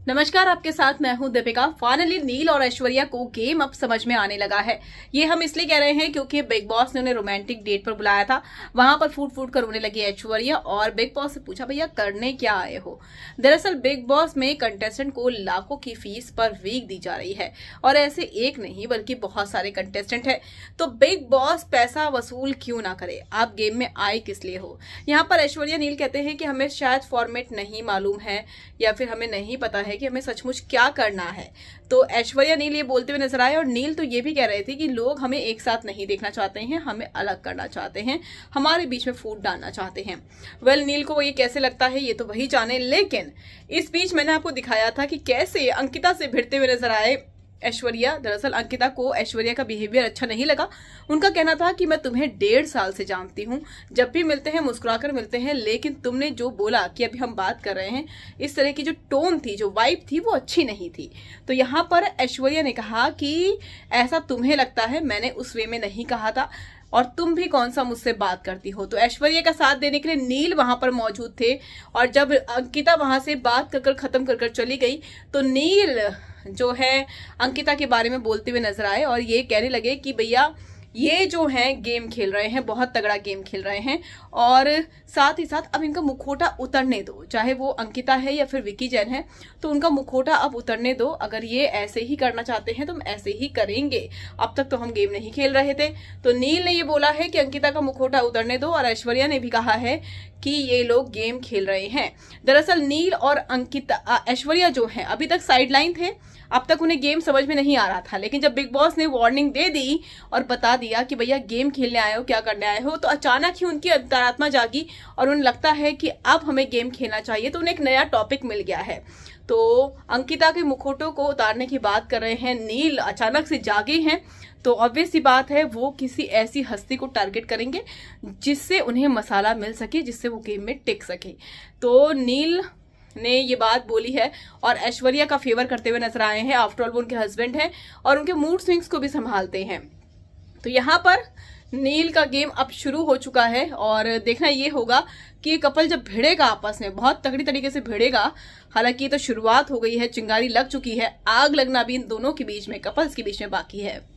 नमस्कार, आपके साथ मैं हूं दीपिका। फाइनली नील और ऐश्वर्या को गेम अब समझ में आने लगा है। ये हम इसलिए कह रहे हैं क्योंकि बिग बॉस ने उन्हें रोमांटिक डेट पर बुलाया था। वहां पर फूट फूट कर रोने लगी ऐश्वर्या और बिग बॉस से पूछा, भैया करने क्या आए हो। दरअसल बिग बॉस में कंटेस्टेंट को लाखों की फीस पर वीक दी जा रही है और ऐसे एक नहीं बल्कि बहुत सारे कंटेस्टेंट है। तो बिग बॉस पैसा वसूल क्यों ना करे, आप गेम में आए किस लिए हो। यहाँ पर ऐश्वर्या नील कहते हैं कि हमें शायद फॉर्मेट नहीं मालूम है या फिर हमें नहीं पता है कि हमें सचमुच क्या करना है। तो ऐश्वर्या नील ये बोलते हुए नजर आए और नील तो ये भी कह रहे थे कि लोग हमें एक साथ नहीं देखना चाहते हैं, हमें अलग करना चाहते हैं, हमारे बीच में फूट डालना चाहते हैं। नील को ये कैसे लगता है ये तो वही जाने। लेकिन इस बीच मैंने आपको दिखाया था कि कैसे अंकिता से भिड़ते हुए नजर आए ऐश्वर्या। दरअसल अंकिता को ऐश्वर्या का बिहेवियर अच्छा नहीं लगा। उनका कहना था कि मैं तुम्हें 1.5 साल से जानती हूँ, जब भी मिलते हैं मुस्कुराकर मिलते हैं, लेकिन तुमने जो बोला कि अभी हम बात कर रहे हैं, इस तरह की जो टोन थी, जो वाइब थी, वो अच्छी नहीं थी। तो यहाँ पर ऐश्वर्या ने कहा कि ऐसा तुम्हें लगता है, मैंने उस वे में नहीं कहा था और तुम भी कौन सा मुझसे बात करती हो। तो ऐश्वर्या का साथ देने के लिए नील वहां पर मौजूद थे और जब अंकिता वहां से बात कर खत्म कर चली गई तो नील जो है अंकिता के बारे में बोलते हुए नजर आए और ये कहने लगे कि भैया ये जो है गेम खेल रहे हैं, बहुत तगड़ा गेम खेल रहे हैं और साथ ही साथ अब इनका मुखौटा उतरने दो। चाहे वो अंकिता है या फिर विकी जैन है, तो उनका मुखौटा अब उतरने दो। अगर ये ऐसे ही करना चाहते हैं तो हम ऐसे ही करेंगे, अब तक तो हम गेम नहीं खेल रहे थे। तो नील ने ये बोला है कि अंकिता का मुखौटा उतरने दो और ऐश्वर्या ने भी कहा है कि ये लोग गेम खेल रहे हैं। दरअसल नील और अंकिता, ऐश्वर्या जो है अभी तक साइडलाइन थे, अब तक उन्हें गेम समझ में नहीं आ रहा था। लेकिन जब बिग बॉस ने वार्निंग दे दी और बता दिया कि भैया गेम खेलने आए हो, क्या करने आए हो, तो अचानक ही उनकी अंतरात्मा जागी और उन्हें लगता है कि अब हमें गेम खेलना चाहिए। तो उन्हें एक नया टॉपिक मिल गया है। तो अंकिता के मुखौटों को उतारने की बात कर रहे हैं नील, अचानक से जागे हैं। तो ऑब्वियस सी बात है वो किसी ऐसी हस्ती को टारगेट करेंगे जिससे उन्हें मसाला मिल सके, जिससे वो गेम में टिक सके। तो नील ने ये बात बोली है और ऐश्वर्या का फेवर करते हुए नजर आए हैं। आफ्टर ऑल वो उनके हस्बैंड हैं और उनके मूड स्विंग्स को भी संभालते हैं। तो यहाँ पर नील का गेम अब शुरू हो चुका है और देखना ये होगा कि ये कपल जब भिड़ेगा आपस में, बहुत तगड़ी तरीके से भिड़ेगा। हालांकि तो शुरुआत हो गई है, चिंगारी लग चुकी है, आग लगना भी इन दोनों के बीच में, कपल्स के बीच में बाकी है।